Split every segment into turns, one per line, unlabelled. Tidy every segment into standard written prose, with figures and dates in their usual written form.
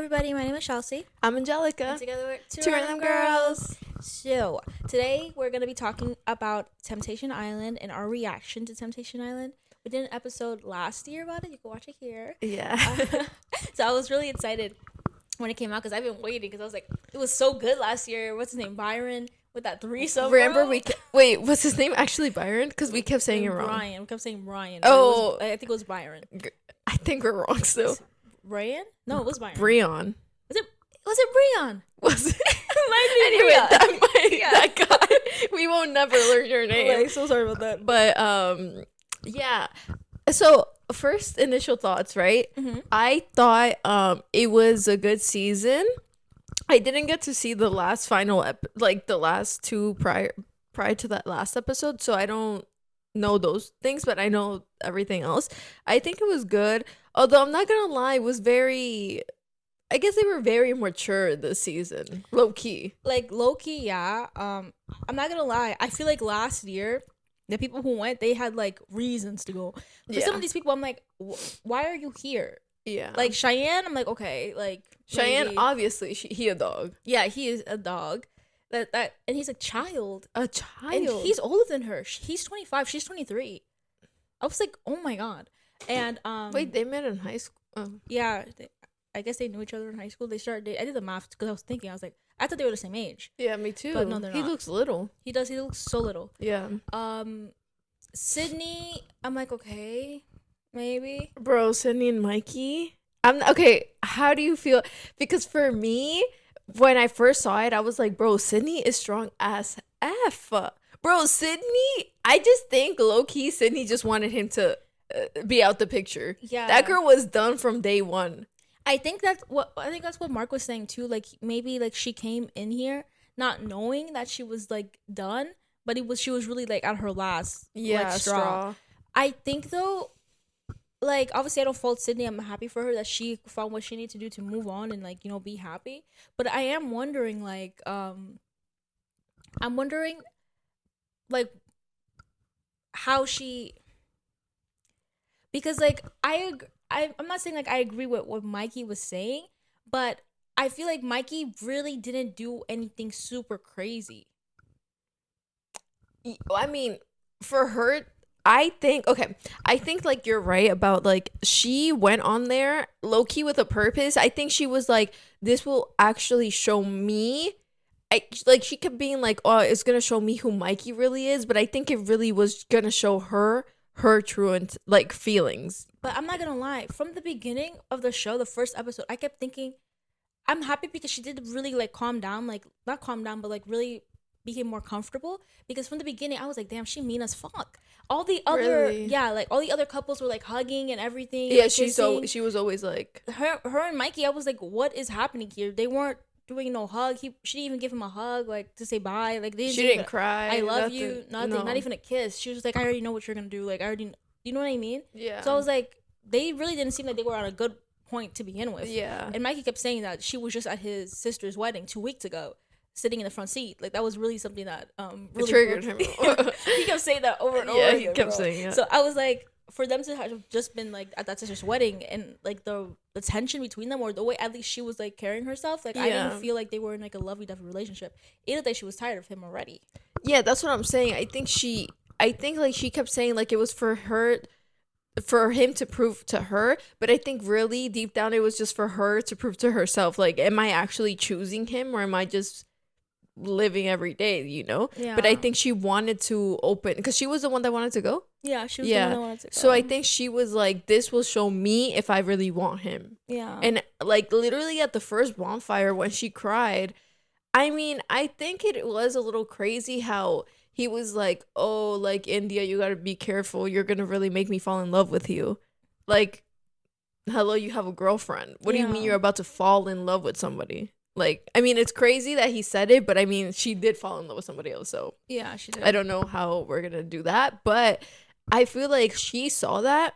everybody, my name is Shelcy.
I'm Angelica.
And together we're
Two Random Girls.
So, today we're going to be talking about Temptation Island and our reaction to Temptation Island. We did an episode last year about it. You can watch it here.
Yeah.
So I was really excited when it came out because I've been waiting because I was like, it was so good last year. What's his name? Byron with that threesome.
Remember wait, was his name actually Byron? Because we kept saying it wrong.
Brian. We kept saying Brian.
Oh.
I think it was Byron.
I think we're wrong still.
Brian? No, it was Byron.
Breon.
Was it Breon?
Was it?
Anyway,
that guy. We won't never learn your name.
So sorry about that.
But yeah. So first initial thoughts, right?
Mm-hmm.
I thought it was a good season. I didn't get to see the last final the last two prior to that last episode, so I don't know those things, but I know everything else. I think it was good. Although I'm not gonna lie, it was very, I guess they were very mature this season. Low key,
yeah. I'm not gonna lie. I feel like last year, the people who went, they had like reasons to go. For some of these people, I'm like, why are you here?
Yeah.
Like Shayanne, I'm like, okay, like
Shayanne,
maybe.
Obviously, he a dog.
Yeah, he is a dog. That and he's a child.
A child.
And he's older than her. He's 25. She's 23. I was like, oh my god. And
wait, they met in high school. Oh.
Yeah, I guess they knew each other in high school. They started dating. I did the math because I was thinking. I was like, I thought they were the same age.
Yeah, me too.
But no, they're
he
not.
looks little.
He does. He looks so little.
Yeah.
Sydney, I'm like, okay, maybe.
Bro, Sydney and Mikey. Okay. How do you feel? Because for me, when I first saw it, I was like, bro, Sydney is strong as F. Bro, Sydney, I just think low-key Sydney just wanted him to be out the picture.
Yeah.
That girl was done from day one.
I think that's what Mark was saying too. Like maybe like she came in here not knowing that she was like done, but she was really like at her last straw. I think though, like obviously I don't fault Sydney. I'm happy for her that she found what she needs to do to move on and like, you know, be happy. But I am wondering like how she, because like I'm not saying like I agree with what Mikey was saying, but I feel like Mikey really didn't do anything super crazy.
I mean, for her, I think like you're right about like she went on there low-key with a purpose. I think she was like, this will actually show me. She kept being like, oh, it's gonna show me who Mikey really is, but I think it really was gonna show her true like feelings.
But I'm not gonna lie, from the beginning of the show, the first episode, I kept thinking, I'm happy because she did really like calm down, like not calm down, but like really became more comfortable. Because from the beginning, I was like, damn, she mean as fuck. All the other,
really?
Like all the other couples were like hugging and everything.
Yeah,
like,
she was always like
her and Mikey. I was like, what is happening here? They weren't doing no hug. She didn't even give him a hug, like to say bye. Like she
didn't cry.
I love you. Nothing. No. Not even a kiss. She was just like, I already know what you're gonna do. Like I already, you know what I mean?
Yeah.
So I was like, they really didn't seem like they were on a good point to begin with.
Yeah.
And Mikey kept saying that she was just at his sister's wedding 2 weeks ago, sitting in the front seat. Like that was really something that really
triggered him.
He kept saying that over and over.
Yeah, he kept saying it.
So I was like, for them to have just been like at that sister's wedding and like the tension between them, or the way at least she was like carrying herself, like I didn't feel like they were in like a lovey-dovey relationship. Either that she was tired of him already.
Yeah, that's what I'm saying. I think like she kept saying like it was for him to prove to her, but I think really deep down it was just for her to prove to herself, like, am I actually choosing him or am I just living every day, you know?
Yeah.
But I think she wanted to open because she was the one that wanted to go.
Yeah, she was the one that wanted to go.
So I think she was like, this will show me if I really want him.
Yeah.
And like literally at the first bonfire when she cried, I mean, I think it was a little crazy how he was like, oh, like, India, you gotta be careful. You're gonna really make me fall in love with you. Like, hello, you have a girlfriend. What do you mean you're about to fall in love with somebody? Like, I mean, it's crazy that he said it, but I mean, she did fall in love with somebody else. So
yeah, she did.
I don't know how we're gonna do that, but I feel like she saw that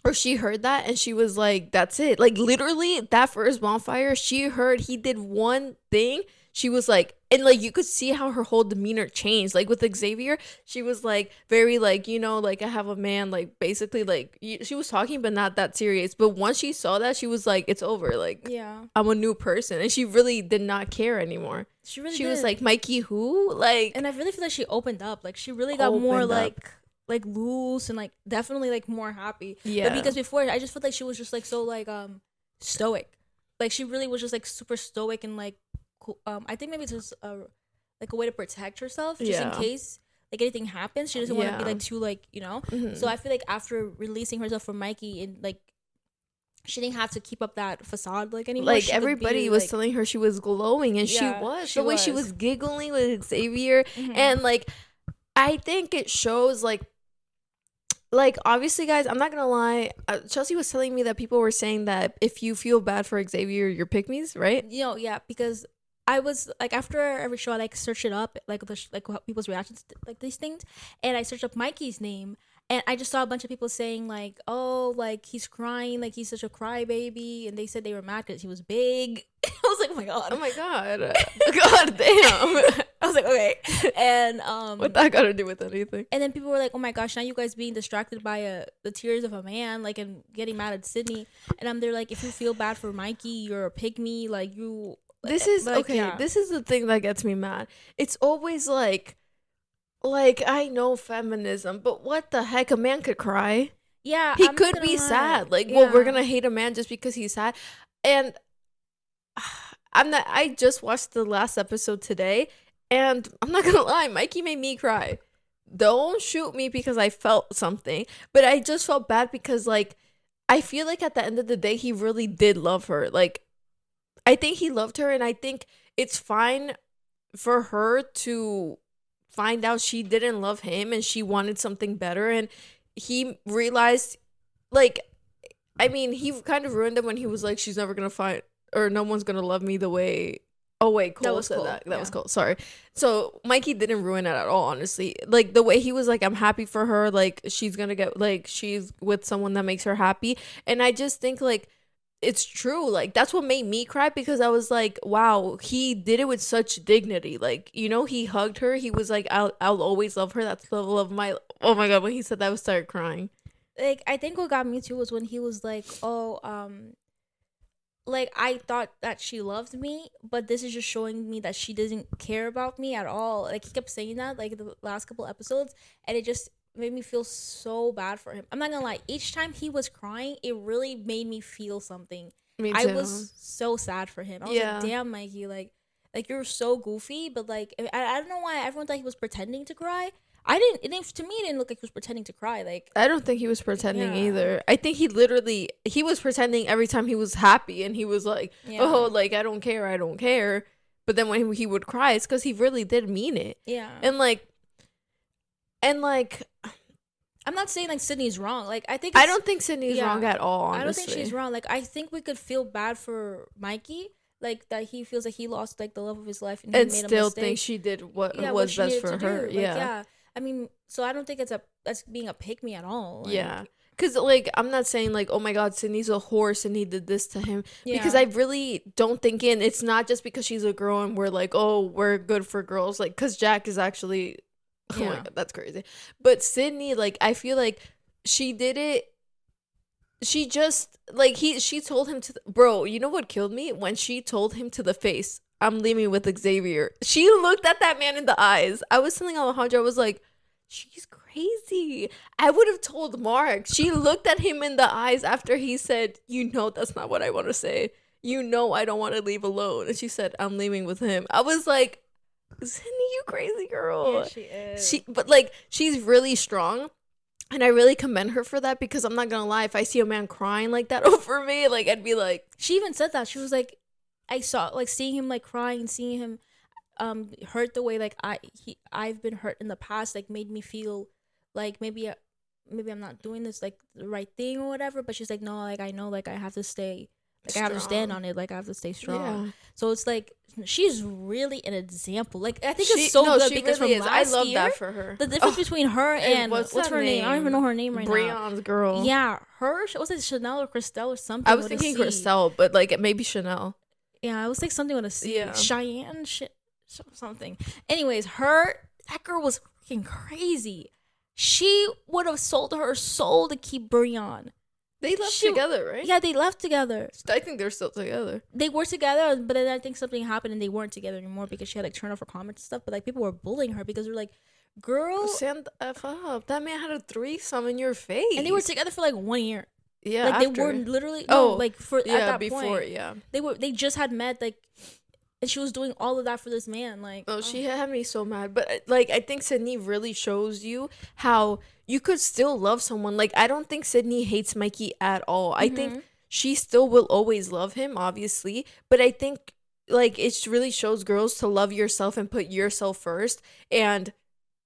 or she heard that and she was like, that's it. Like literally that first bonfire, she heard he did one thing. she was like, and like you could see how her whole demeanor changed. Like with Xavier, she was like very like, you know, like I have a man, like basically like she was talking but not that serious. But once she saw that, she was like, it's over, like I'm a new person, and she really did not care anymore. She was like, Mikey who, like,
and I really feel like she opened up, like she really got more like loose and like definitely like more happy. But because before I just felt like she was just like so like stoic, like she really was just like super stoic and like I think maybe it's just like a way to protect herself just in case like anything happens. She doesn't want to be like too like, you know. So I feel like after releasing herself from Mikey, and like she didn't have to keep up that facade like anymore.
Like everybody was telling her she was glowing, and she was. The way she was giggling with Xavier, and like I think it shows like obviously, guys, I'm not gonna lie, Shelcy was telling me that people were saying that if you feel bad for Xavier, you're pick-me's, right?
You know, yeah, because I was like, after every show I like search it up, like like people's reactions to, like these things, and I searched up Mikey's name, and I just saw a bunch of people saying like, oh, like he's crying, like he's such a crybaby, and they said they were mad because he was big. I was like, oh my god, god damn. I was like, okay, and
what that got to do with anything?
And then people were like, oh my gosh, now you guys being distracted by the tears of a man, like, and getting mad at Sydney, and I'm there like, if you feel bad for Mikey, you're a pygmy, like you.
This is like, okay. Yeah. This is the thing that gets me mad. It's always like I know feminism, but what the heck? A man could cry.
Yeah,
he could be sad. Like, well, we're gonna hate a man just because he's sad. And I'm not. I just watched the last episode today, and I'm not gonna lie, Mikey made me cry. Don't shoot me because I felt something, but I just felt bad because like I feel like at the end of the day, he really did love her. Like, I think he loved her, and I think it's fine for her to find out she didn't love him and she wanted something better, and he realized, like, I mean, he kind of ruined it when he was like, she's never gonna find, or no one's gonna love me the way. Oh wait, Cole said that. That was Cole. Sorry. So Mikey didn't ruin it at all, honestly. Like the way he was like, I'm happy for her, like she's gonna get, like she's with someone that makes her happy, and I just think like it's true. Like that's what made me cry, because I was like, wow, he did it with such dignity. Like, you know, he hugged her. He was like, I'll always love her. That's the love of my. Oh my god, when he said that, I started crying.
Like, I think what got me too was when he was like, oh, like I thought that she loved me, but this is just showing me that she doesn't care about me at all. Like he kept saying that like the last couple episodes, and it just made me feel so bad for him. I'm not gonna lie, each time he was crying, it really made me feel something. Me too. I was so sad for him. I was like, damn, Mikey, like you're so goofy, but like I don't know why everyone thought he was pretending to cry. To me it didn't look like he was pretending to cry. Like, I
don't think he was pretending either. I think he was pretending every time he was happy, and he was like, oh, like I don't care. But then when he would cry, it's because he really did mean it. Yeah. And like
I'm not saying like Sydney's wrong. Like I
don't think Sydney's wrong at all, honestly.
I don't think she's wrong. Like I think we could feel bad for Mikey, like that he feels like he lost like the love of his life, and he made still a mistake.
Think she did what was best for her.
Like, yeah. I mean, so I don't think that's being a pick me at all. Like,
yeah. Because, like, I'm not saying, like, oh, my God, Sydney's a horse and he did this to him. Yeah. Because I really don't think it's not just because she's a girl and we're like, oh, we're good for girls. Like, because Jack is actually, oh, my God, that's crazy. But Sydney, like, I feel like she did it. She just, like, she told him to, bro, you know what killed me? When she told him to the face, I'm leaving with Xavier. She looked at that man in the eyes. I was telling Alejandro, I was like, she's crazy. I would have told Mark. She looked at him in the eyes after he said, you know, that's not what I want to say. You know, I don't want to leave alone. And she said, I'm leaving with him. I was like, Sydney, you crazy girl.
Yeah, she is.
But like, she's really strong. And I really commend her for that, because I'm not going to lie, if I see a man crying like that over me, like, I'd be like.
She even said that. She was like, I saw, like, seeing him, like, crying and seeing him hurt the way, like, I've been hurt in the past, like, made me feel like maybe I'm not doing this, like, the right thing or whatever. But she's like, no, like, I know, like, I have to stay, like, strong. I have to stand on it, like, I have to stay strong. Yeah. So it's like, she's really an example. Like, I think it's so good, because really from last
I love
year,
that for her.
The difference between her and what's her name? I don't even know her name right now.
Breon's girl.
Yeah, her, was it Chanel or Christelle or something?
I was thinking Christelle, but like maybe Chanel.
Yeah, it was like something with a C.
Yeah.
Shayanne shit, something. Anyways, that girl was freaking crazy. She would have sold her soul to keep Brian.
They left together, right?
Yeah, they left together.
I think they're still together.
They were together, but then I think something happened and they weren't together anymore because she had like turned off her comments and stuff. But like people were bullying her because they're like, girl,
stand the F up. That man had a threesome in your face.
And they were together for like 1 year.
Yeah,
like
after.
They were literally at that
before,
point.
Yeah.
They just had met, like, and she was doing all of that for this man. Like,
she had me so mad. But like, I think Sydney really shows you how you could still love someone. Like, I don't think Sydney hates Mikey at all. I think she still will always love him, obviously. But I think like it really shows girls to love yourself and put yourself first and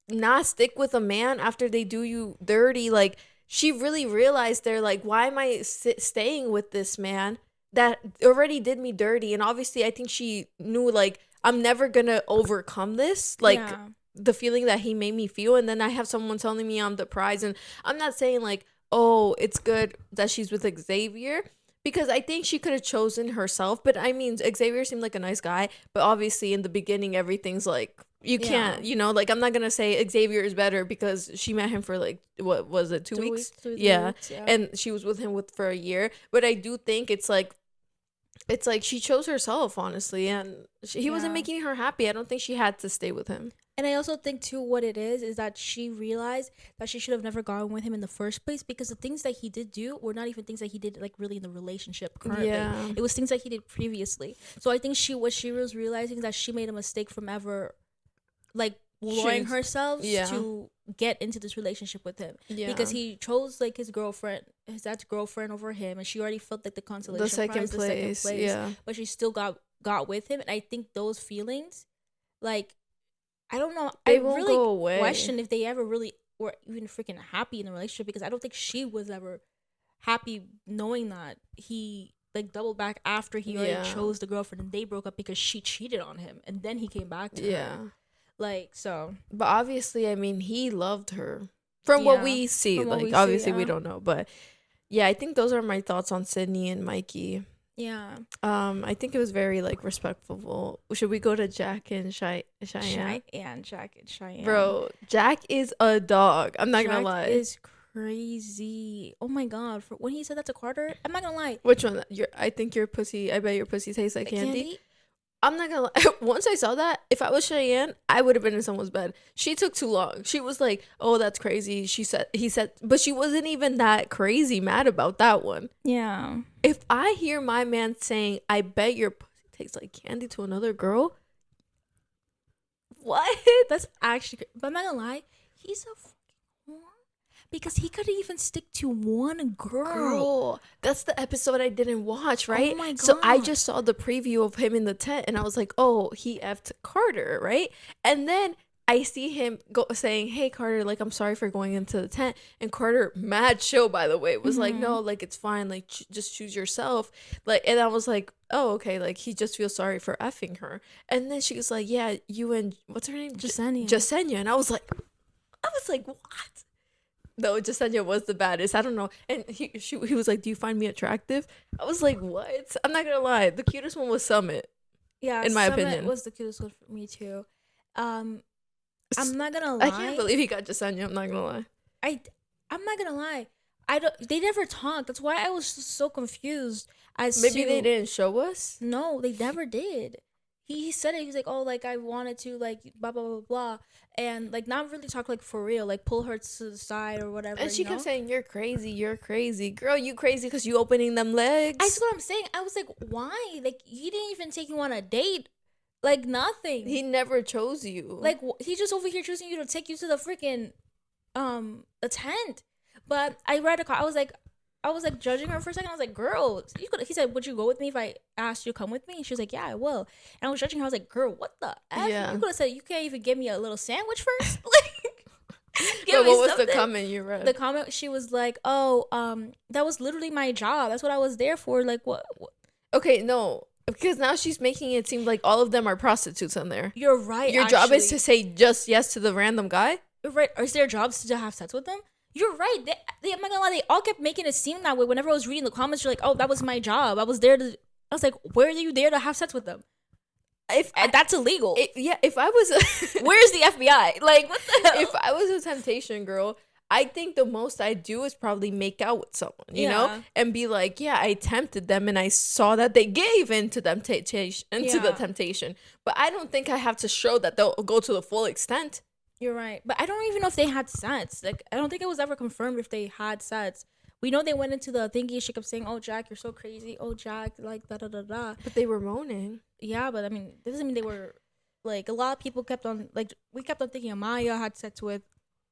not stick with a man after they do you dirty. Like, she really realized they're like, why am I staying with this man that already did me dirty? And obviously I think she knew like, I'm never gonna overcome this, like the feeling that he made me feel. And then I have someone telling me I'm the prize. And I'm not saying like, oh, it's good that she's with Xavier, because I think she could have chosen herself. But I mean, Xavier seemed like a nice guy, but obviously in the beginning everything's like, you can't, you know, like I'm not gonna say Xavier is better because she met him for like, what was it, 2 weeks? 2 weeks, yeah. And she was with him for a year. But I do think it's like she chose herself, honestly, and he wasn't making her happy. I don't think she had to stay with him.
And I also think too, what it is that she realized that she should have never gone with him in the first place, because the things that he did do were not even things that he did like really in the relationship currently. Yeah. It was things that he did previously. So I think what she was realizing is that she made a mistake from ever like lowering herself to get into this relationship with him, because he chose like his ex-girlfriend over him, and she already felt like the consolation
the second place,
but she still got with him. And I think those feelings, like, I don't know,
they won't really go away.
Question if they ever really were even freaking happy in the relationship, because I don't think she was ever happy knowing that he like doubled back after he already chose the girlfriend, and they broke up because she cheated on him and then he came back to her. Like, so.
But obviously, I mean, he loved her from what we see. Like, obviously, we don't know. But yeah, I think those are my thoughts on Sydney and Mikey.
Yeah.
I think it was very like respectful. Should we go to Jack and Cheyenne?
Jack and Cheyenne.
Bro, Jack is a dog. I'm not gonna lie.
Jack is crazy. Oh my god! When he said that to Carter, I'm not gonna lie.
Which one? I bet your pussy tastes like candy. I'm not gonna lie. Once I saw that, if I was Cheyenne, I would have been in someone's bed. She took too long. She was like, "Oh, that's crazy." He said, but she wasn't even that crazy mad about that one.
Yeah.
If I hear my man saying, "I bet your pussy tastes like candy" to another girl, what?
That's actually. But I'm not gonna lie. He's a fucking whore. Because he couldn't even stick to one girl.
That's the episode I didn't watch, right?
Oh my god.
So I just saw the preview of him in the tent, and I was like, oh, he effed Carter, right? And then I see him saying, hey, Carter, like, I'm sorry for going into the tent. And Carter, mad chill, by the way, was like, no, like, it's fine. Like, just choose yourself. Like, and I was like, oh, okay. Like, he just feels sorry for effing her. And then she was like, yeah, you and, what's her name? Jasenia. And I was like, what? No, Jasenia was the baddest. I don't know. And he was like, do you find me attractive? I was like, what? I'm not gonna lie. The cutest one was Summit.
Yeah,
in my
Summit
opinion,
was the cutest one for me too. I'm not gonna lie.
I can't believe he got Jasenia. I'm not gonna lie.
I'm not gonna lie. They never talked. That's why I was so confused.
Maybe they didn't show us.
No, they never did. He said it. He's like, oh, like I wanted to, like blah blah blah blah, and like not really talk like for real, like pull her to the side or whatever.
And she kept saying, "You're crazy, girl. You crazy because you opening them legs."
That's what I'm saying. I was like, why? Like he didn't even take you on a date, like nothing.
He never chose you.
Like he just over here choosing you to take you to the freaking a tent. But I read I was like judging her for a second. I was like, girl, he said, would you go with me if I asked you to come with me? And she was like, yeah, I will. And I was judging her. I was like, girl, what the F?
Yeah.
You could have said, you can't even give me a little sandwich first?
What was the comment you read?
The comment, she was like, oh, that was literally my job. That's what I was there for. Like, what?
Okay, no. Because now she's making it seem like all of them are prostitutes in there.
You're right.
Your job is to say just yes to the random guy?
You're right. Or is their jobs to have sex with them? You're right. I'm not gonna lie. They all kept making it seem that way. Whenever I was reading the comments, you're like, "Oh, that was my job. I was there to I was like, where are you there to have sex with them? That's illegal.
If I was
where's the FBI? Like, what the hell?
If I was a temptation girl, I think the most I do is probably make out with someone, you know, and be like, yeah, I tempted them and I saw that they gave into the temptation. But I don't think I have to show that they'll go to the full extent.
You're right. But I don't even know if they had sex. Like, I don't think it was ever confirmed if they had sex. We know they went into the thingy. She kept saying, "Oh, Jack, you're so crazy. Oh, Jack, like da da da da."
But they were moaning.
Yeah, but I mean, that doesn't mean they were. Like, a lot of people kept on, like, we kept on thinking Amaya had sex with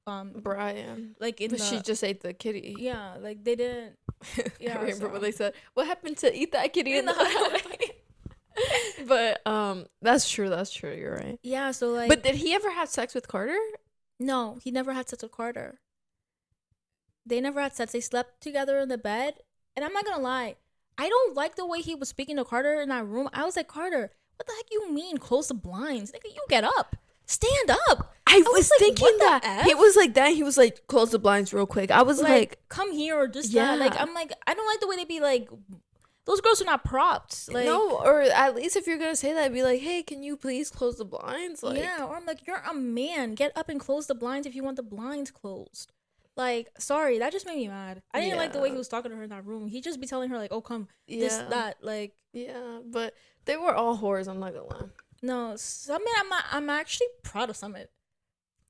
Brian.
Like,
she just ate the kitty.
Yeah, like they didn't.
Yeah, I remember what they said. What happened to eat that kitty in the highway? But that's true. You're right.
Yeah. So like.
But did he ever have sex with Carter?
No, he never had sex with Carter. They never had sex. They slept together in the bed. And I'm not gonna lie, I don't like the way he was speaking to Carter in that room. I was like, Carter, what the heck you mean? Close the blinds. Nigga, you get up. Stand up.
I was like, thinking that. He was like that. He was like, close the blinds real quick. I was like
come here or just that. Like, I'm like, I don't like the way they be like, those girls are not props. Like,
no, or at least if you're gonna say that, be like, hey, can you please close the blinds? Like,
yeah, or I'm like, you're a man. Get up and close the blinds if you want the blinds closed. Like, sorry, that just made me mad. I didn't like the way he was talking to her in that room. He just be telling her like, oh, come, this, that, like.
Yeah, but they were all whores. I'm not gonna lie.
No, Summit, I'm actually proud of Summit.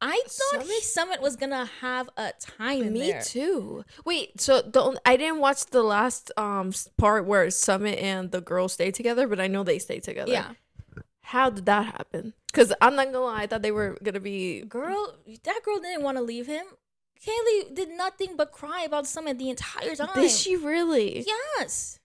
I thought Summit was gonna have a time in there.
Me too. Wait, so I didn't watch the last part where Summit and the girl stayed together, but I know they stayed together.
Yeah.
How did that happen? Because I'm not gonna lie, I thought they were gonna be.
That girl didn't want to leave him. Kaylee did nothing but cry about Summit the entire time.
Did she really?
Yes.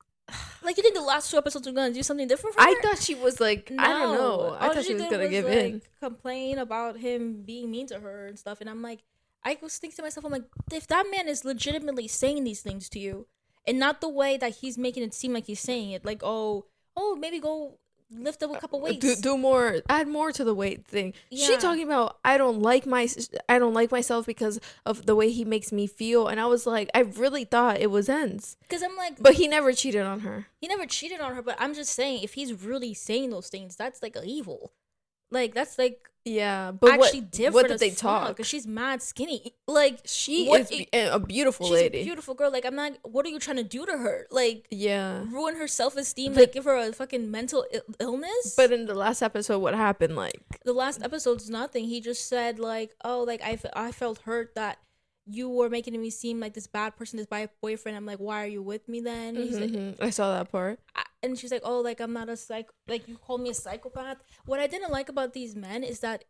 Like, you think the last 2 episodes were gonna do something different for her?
I thought she was like, no. I don't know. I thought she was gonna give in.
Complain about him being mean to her and stuff. And I'm like, I was thinking to myself, I'm like, if that man is legitimately saying these things to you, and not the way that he's making it seem like he's saying it, like, oh, maybe go lift up a couple weights,
do more, add more to the weight thing. She talking about I don't like myself because of the way he makes me feel, and I was like, I really thought it was ends,
because I'm like,
but he never cheated on her.
But I'm just saying, if he's really saying those things, that's like evil. Like, that's like,
yeah, but
actually different.
What did they talk?
Because she's mad skinny. Like,
she is a beautiful lady.
She's a beautiful girl. Like, I'm not. What are you trying to do to her? Like,
yeah,
ruin her self-esteem. Like, give her a fucking mental illness.
But in the last episode, what happened? Like,
the last episode's nothing. He just said like, oh, like I felt hurt that you were making me seem like this bad person, this bad boyfriend. I'm like, why are you with me then? Like,
I saw that part.
And she's like, oh, like, I'm not a like, you called me a psychopath. What I didn't like about these men is that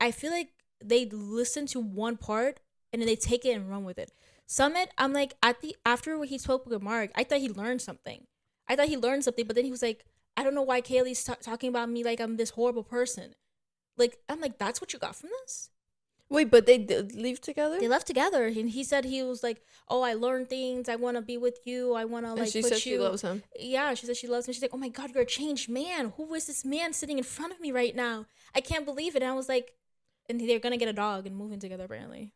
I feel like they listen to one part and then they take it and run with it. Summit, I'm like, after he spoke with Mark, I thought he learned something. But then he was like, I don't know why Kaylee's talking about me like I'm this horrible person. Like, I'm like, that's what you got from this?
Wait, but they did leave together?
They left together, and he said he was like, oh, I learned things. I want to be with you. I want to, like,
she said she loves him.
Yeah, she said she loves him. She's like, oh, my God, you're a changed man. Who is this man sitting in front of me right now? I can't believe it. And I was like, and they're going to get a dog and move in together, apparently.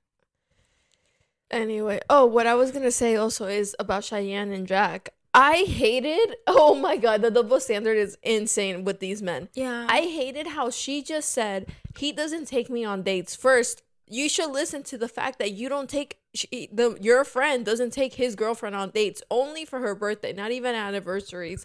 Anyway, what I was going to say also is about Shayanne and Jack. I hated, oh my God, the double standard is insane with these men.
Yeah.
I hated how she just said, he doesn't take me on dates. First, you should listen to the fact that you don't take, your friend doesn't take his girlfriend on dates only for her birthday, not even anniversaries.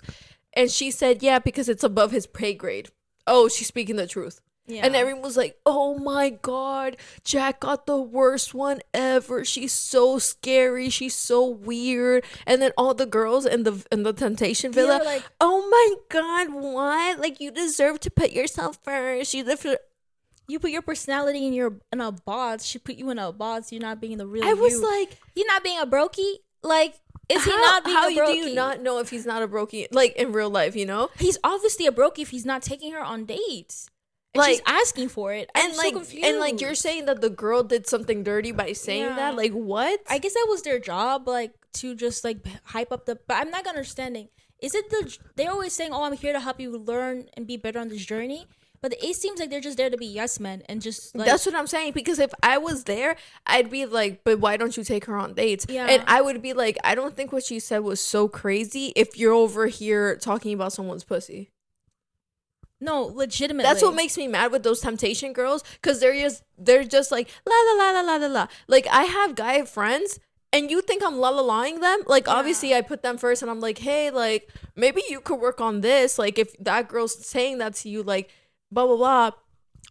And she said, yeah, because it's above his pay grade. Oh, she's speaking the truth. Yeah. And everyone was like, oh my God, Jack got the worst one ever. She's so scary. She's so weird. And then all the girls in the Temptation Villa, like, oh my God, what? Like, you deserve to put yourself first.
You put your personality in a box. She put you in a box. You're not being the real
you. I was like,
you're not being a brokey? Like, is he not being a brokey?
How do you not know if he's not a brokey? Like, in real life, you know?
He's obviously a brokey if he's not taking her on dates. And like, she's asking for it. I'm so confused.
And like, you're saying that the girl did something dirty by saying that? Like, what?
I guess that was their job, like, to just, like, hype up but I'm not understanding. Is it they're always saying, oh, I'm here to help you learn and be better on this journey. But it seems like they're just there to be yes men and just like.
That's what I'm saying. Because if I was there, I'd be like, but why don't you take her on dates?
Yeah.
And I would be like, I don't think what she said was so crazy if you're over here talking about someone's pussy.
No, legitimately.
That's what makes me mad with those temptation girls. Because they're just like, la la la la la la la. Like, I have guy friends. And you think I'm la-la-laing them? Like, obviously, I put them first. And I'm like, hey, like, maybe you could work on this. Like, if that girl's saying that to you, like, blah, blah, blah.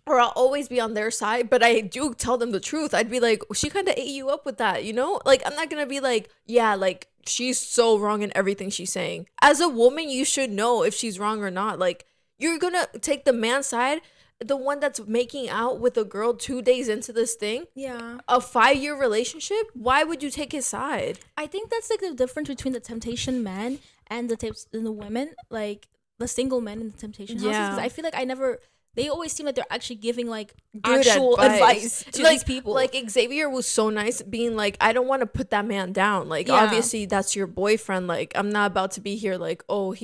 Or I'll always be on their side. But I do tell them the truth. I'd be like, she kind of ate you up with that, you know? Like, I'm not going to be like, yeah, like, she's so wrong in everything she's saying. As a woman, you should know if she's wrong or not. Like, you're going to take the man's side. The one that's making out with a girl 2 days into this thing, a 5-year relationship, why would you take his side?
I think that's like the difference between the temptation men and the women, like the single men in the temptation houses. Because I feel like they always seem like they're actually giving like good actual advice to
like,
these people.
Like Xavier was so nice being like, I don't want to put that man down. Like, obviously that's your boyfriend. Like, I'm not about to be here like, oh,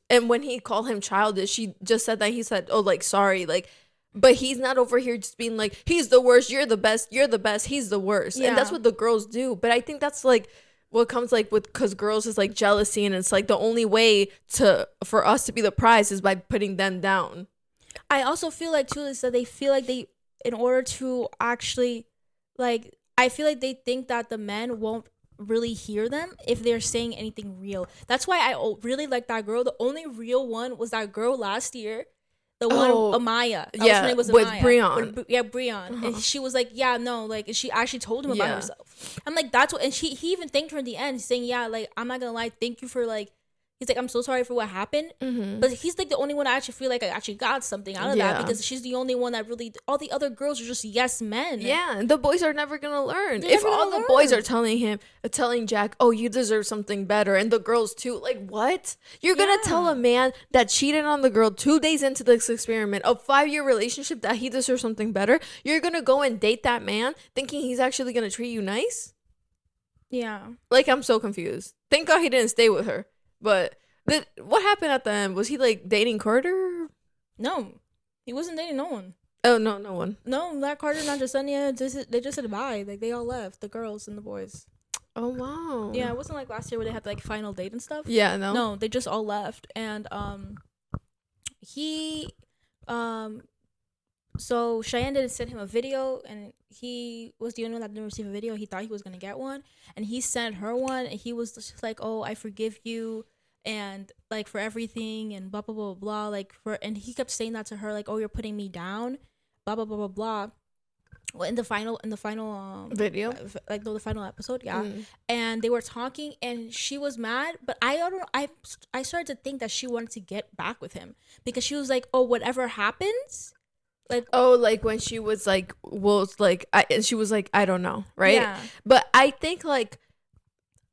and when he called him childish, she just said that he said, oh, like, sorry, like. But he's not over here just being like, he's the worst, you're the best, he's the worst. And that's what the girls do. But I think that's like what comes like with, because girls is like jealousy, and it's like the only way for us to be the prize is by putting them down.
I also feel like too is that they feel like in order to actually, like, I feel like they think that the men won't really hear them if they're saying anything real. That's why I really like that girl. The only real one was that girl last year. The one, Amaya.
Yeah,
her name was
with
Amaya.
Breon.
Breon. And she was like, yeah, no, like, she actually told him about herself. I'm like, that's what, and he even thanked her in the end, saying, yeah, like, I'm not gonna lie, thank you for, like, he's like, I'm so sorry for what happened. But he's like the only one I actually feel like I actually got something out of that, because she's the only one that really, all the other girls are just yes men.
Yeah, the boys are never gonna learn. If all the boys are telling Jack, oh, you deserve something better, and the girls too, like, what? You're gonna tell a man that cheated on the girl 2 days into this experiment, a 5-year relationship, that he deserves something better? You're gonna go and date that man thinking he's actually gonna treat you nice?
Yeah.
Like, I'm so confused. Thank God he didn't stay with her. But what happened at the end? Was he like dating Carter?
No, he wasn't dating no one.
Oh, no one.
No, not Carter, not Jasenia. They just said bye. Like, they all left, the girls and the boys.
Oh, wow.
Yeah, it wasn't like last year where they had like final date and stuff.
Yeah, no.
No, they just all left. And so Shayanne didn't send him a video, and he was the only one that didn't receive a video. He thought he was gonna get one, and he sent her one, and he was just like, oh, I forgive you, and like, for everything, and blah blah blah blah, like, and he kept saying that to her, like, oh, you're putting me down, blah blah blah blah blah. Well, in the final
video,
like, no, the final episode, and they were talking, and she was mad, but I started to think that she wanted to get back with him, because she was like, oh, whatever happens. Like,
oh, like when she was like, well, like, and she was like, I don't know, right?
Yeah.
But I think, like,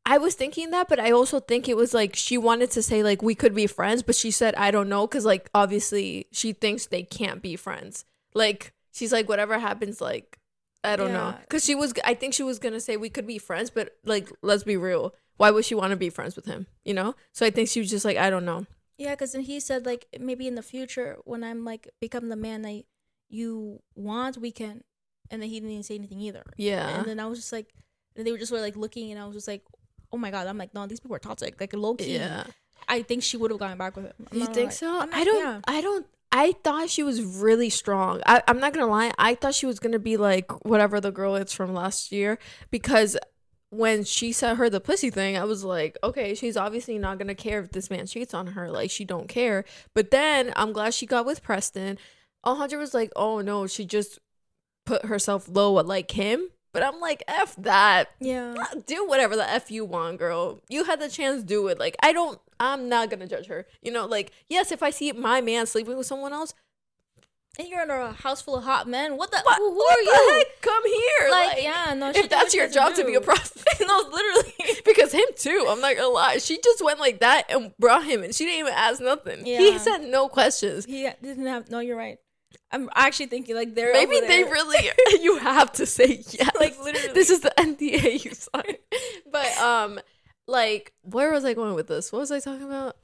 I was thinking that, but I also think it was like she wanted to say, like, we could be friends, but she said, I don't know, because, like, obviously she thinks they can't be friends. Like, she's like, whatever happens, like, I don't know, because I think she was gonna say we could be friends, but, like, let's be real, why would she want to be friends with him, you know? So I think she was just like, I don't know.
Yeah, because then he said, like, maybe in the future when I'm like become the man that you want, we can. And then he didn't even say anything either.
Yeah.
And then I was just like, and they were just like looking, and I was just like, oh my God. I'm like, no, these people are toxic, like, low key. Yeah. I think she would have gotten back with him.
You think so? I thought she was really strong. I'm not gonna lie, I thought she was gonna be like whatever the girl is from last year, because when she said her the pussy thing, I was like, okay, she's obviously not gonna care if this man cheats on her, like, she don't care. But then I'm glad she got with Preston. 100 was like, oh no, she just put herself low at like him. But I'm like, F that.
Yeah.
Do whatever the F you want, girl. You had the chance, do it. Like, I'm not gonna judge her. You know, like, yes, if I see my man sleeping with someone else,
and you're in a house full of hot men, who are you?
Heck? Come here.
Like, yeah, no.
If that's your job to be a prostitute.
No, literally.
Because him too, I'm not gonna lie. She just went like that and brought him, and she didn't even ask nothing. Yeah. He said no questions.
He didn't have, no, you're right. I'm actually thinking, like, they're
maybe they really, you have to say yes. Like, literally. This is the NDA you signed. But, like, where was I going with this? What was I talking about?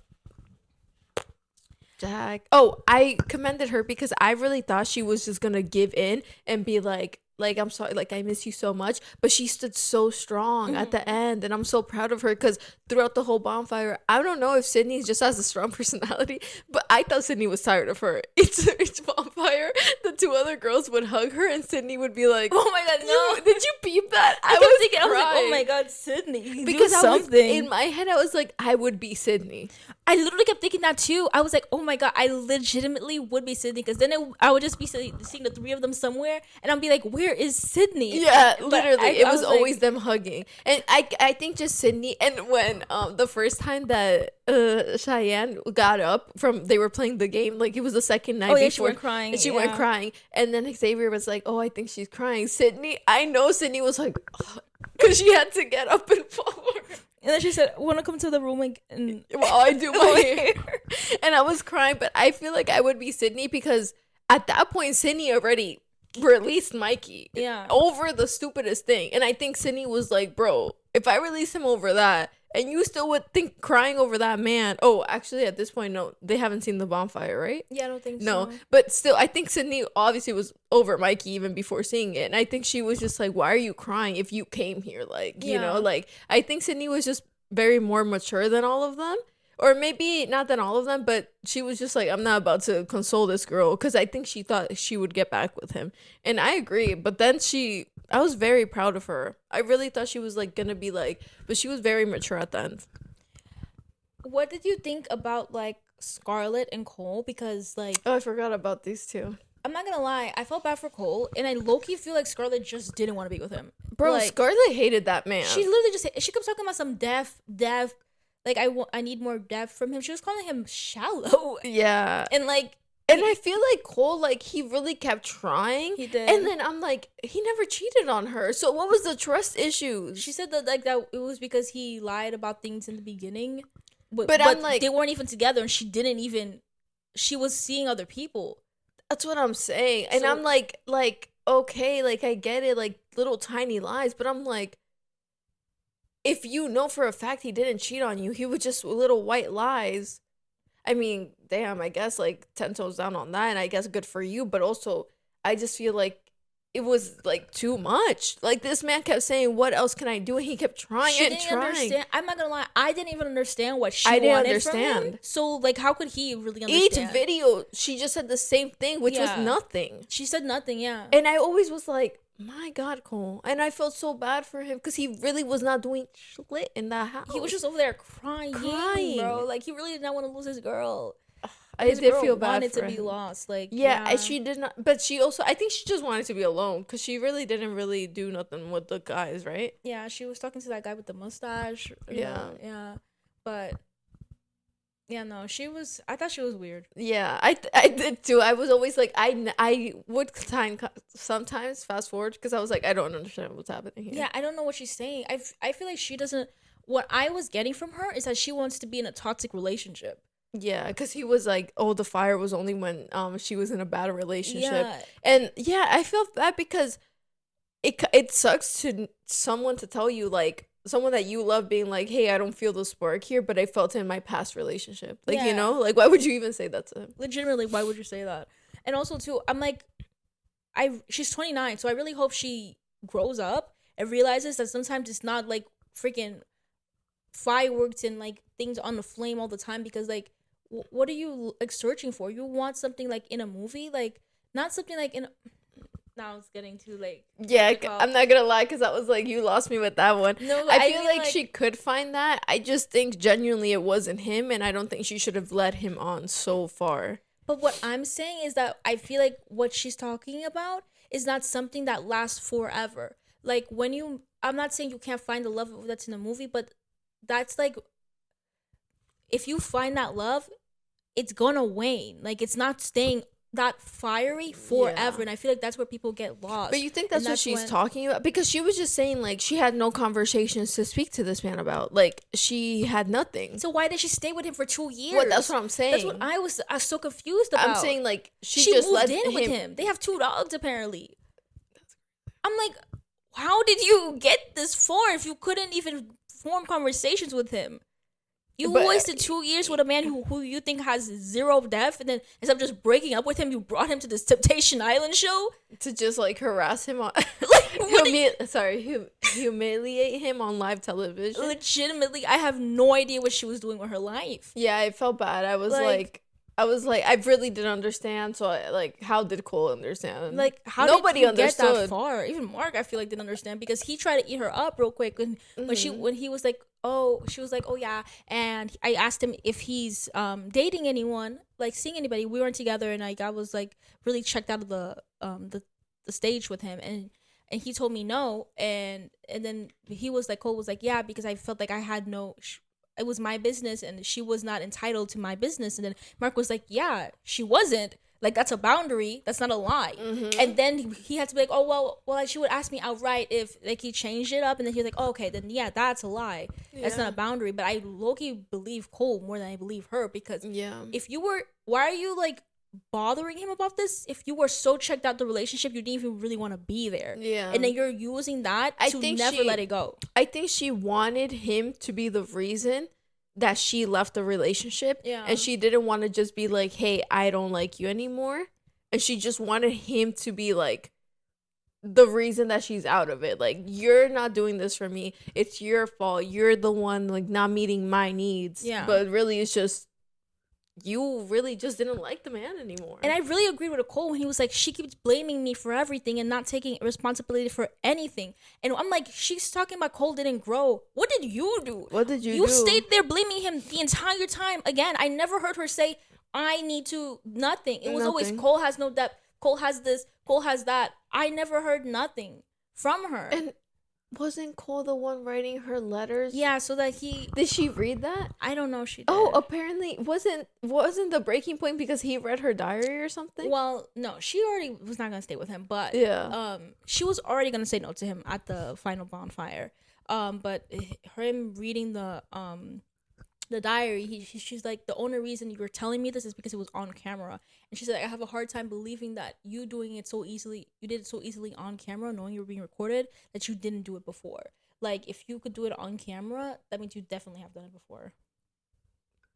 Jack. Oh, I commended her because I really thought she was just gonna give in and be like, I'm sorry, like, I miss you so much. But she stood so strong at the end, and I'm so proud of her because throughout the whole bonfire, I don't know if Sydney just has a strong personality, but I thought Sydney was tired of her. Each bonfire, the two other girls would hug her, and Sydney would be like,
"Oh my god, no!"
Did you peep that?
I was thinking, I was like, "Oh my god, Sydney!"
Because in my head, I was like, I would be Sydney.
I literally kept thinking that too. I was like, "Oh my god, I legitimately would be Sydney," because then I would just be seeing the three of them somewhere, and I'd be like, "Where is Sydney?"
Yeah, literally, it was always them hugging, and I think just Sydney. And when the first time that Shayanne got up from, they were playing the game, like it was the second night before,
she went crying,
and she went crying, and then Xavier was like, "Oh, I think she's crying." Sydney, I know Sydney was like, because she had to get up and forward.
And then she said, "Want to come to the room and
while I do my hair?" And I was crying, but I feel like I would be Sydney because at that point, Sydney already released Mikey over the stupidest thing. And I think Sydney was like, bro, if I release him over that, and you still would think crying over that man. Oh, actually, at this point, no, they haven't seen the bonfire, right?
Yeah, I don't think so.
No, but still, I think Sydney obviously was over Mikey even before seeing it. And I think she was just like, why are you crying if you came here? Like, you know, like, I think Sydney was just very more mature than all of them. Or maybe not than all of them, but she was just like, I'm not about to console this girl. Because I think she thought she would get back with him. And I agree. But then I was very proud of her. I really thought she was like going to be like, but she was very mature at the end.
What did you think about like Scarlett and Cole? Because like...
Oh, I forgot about these two.
I'm not going to lie. I felt bad for Cole. And I low-key feel like Scarlett just didn't want to be with him.
Bro,
like,
Scarlett hated that man.
She literally just... She kept talking about some deaf... Like, I need more depth from him. She was calling him shallow.
Yeah.
And, like...
And I feel like Cole, like, he really kept trying.
He did.
And then I'm like, he never cheated on her. So what was the trust issues?
She said that, like, that it was because he lied about things in the beginning.
But I'm like...
They weren't even together, and she didn't even... She was seeing other people.
That's what I'm saying. And I'm like, okay, like, I get it, like, little tiny lies. But I'm like... If you know for a fact he didn't cheat on you, he was just little white lies. I mean, damn, I guess like 10 toes down on that, and I guess good for you. But also, I just feel like it was like too much. Like this man kept saying, "What else can I do?" And he kept trying and trying.
Understand. I'm not gonna lie, I didn't even understand what she wanted from him. So like, how could he really understand?
Each video, she just said the same thing, which was nothing.
She said nothing, yeah.
And I always was like, my God, Cole. And I felt so bad for him because he really was not doing shit in that house.
He was just over there crying, bro. Like, he really did not want to lose his girl.
I did feel bad
wanted
for
to
him.
be lost. Like,
yeah, she did not. But she also, I think she just wanted to be alone because she really didn't really do nothing with the guys, right?
Yeah, she was talking to that guy with the mustache. Yeah. But... Yeah, no, I thought she was weird.
Yeah, I did too. I was always like, I would sometimes fast forward because I was like, I don't understand what's happening here.
Yeah, I don't know what she's saying. I feel like she doesn't, what I was getting from her is that she wants to be in a toxic relationship.
Yeah, because he was like, oh, the fire was only when she was in a bad relationship.
Yeah.
And yeah, I feel bad because it sucks to someone to tell you, like, someone that you love being like, hey, I don't feel the spark here, but I felt it in my past relationship. Like, you know, like, why would you even say that to him?
Legitimately, why would you say that? And also, too, I'm like, she's 29, so I really hope she grows up and realizes that sometimes it's not, like, freaking fireworks and, like, things on the flame all the time because, like, what are you, like, searching for? You want something, like, in a movie? Like, not something, like, in... Now it's getting too late.
Yeah, I'm not gonna lie, because that was like, you lost me with that one.
No,
I feel like she could find that. I just think genuinely it wasn't him, and I don't think she should have led him on so far.
But what I'm saying is that I feel like what she's talking about is not something that lasts forever. Like, I'm not saying you can't find the love that's in the movie, but that's like, if you find that love, it's gonna wane. Like, it's not staying that fiery forever. And I feel like that's where people get lost.
But you think that's what she's talking about? Because she was just saying, like, she had no conversations to speak to this man about. Like, she had nothing.
So why did she stay with him for 2 years?
Well, that's what I'm saying.
That's what I was so confused about.
I'm saying, like, she
just
moved
let in with him. They have 2 dogs, apparently. I'm like, how did you get this far if you couldn't even form conversations with him? You wasted 2 years with a man who you think has zero depth, and then instead of just breaking up with him, you brought him to this Temptation Island show
to just like harass him on, humiliate him on live television.
Legitimately, I have no idea what she was doing with her life.
Yeah, I felt bad. I was like, I really didn't understand. So, how did Cole understand?
Like, how nobody understood get that far? Even Mark, I feel like, didn't understand because he tried to eat her up real quick when he was like, oh, she was like, oh yeah, and I asked him if he's dating anyone, like seeing anybody. We weren't together, and I was like really checked out of the stage with him, and he told me no, and then Cole was like, yeah, because I felt like I had no. It was my business and she was not entitled to my business. And then Mark was like, yeah, she wasn't. Like, that's a boundary. That's not a lie. Mm-hmm. And then he had to be like, oh, well, she would ask me outright if, like, he changed it up. And then he was like, oh, okay, then, yeah, that's a lie. Yeah. That's not a boundary. But I low-key believe Cole more than I believe her because why are you, like, bothering him about this? If you were so checked out the relationship, you didn't even really want to be there. Yeah. And then you're using that to never let it go.
I think she wanted him to be the reason that she left the relationship. Yeah. And she didn't want to just be like, hey, I don't like you anymore. And she just wanted him to be like the reason that she's out of it. Like, you're not doing this for me. It's your fault. You're the one like not meeting my needs. Yeah. But really it's just you really just didn't like the man anymore.
And I really agreed with Cole when he was like, she keeps blaming me for everything and not taking responsibility for anything. And I'm like, she's talking about Cole didn't grow. What did you do?
What did you do?
You stayed there blaming him the entire time. Again, I never heard her say, I need to, nothing. It was always, Cole has no depth. Cole has this. Cole has that. I never heard nothing from her.
And wasn't Cole the one writing her letters?
Yeah, so that
did she read that?
I don't know if she did.
Oh, apparently wasn't the breaking point because he read her diary or something?
Well, no, she already was not gonna stay with him, but she was already gonna say no to him at the final bonfire. But him reading the diary, she's like, the only reason you're telling me this is because it was on camera. And she said, I have a hard time believing that you did it so easily on camera, knowing you were being recorded, that you didn't do it before. Like, if you could do it on camera, that means you definitely have done it before.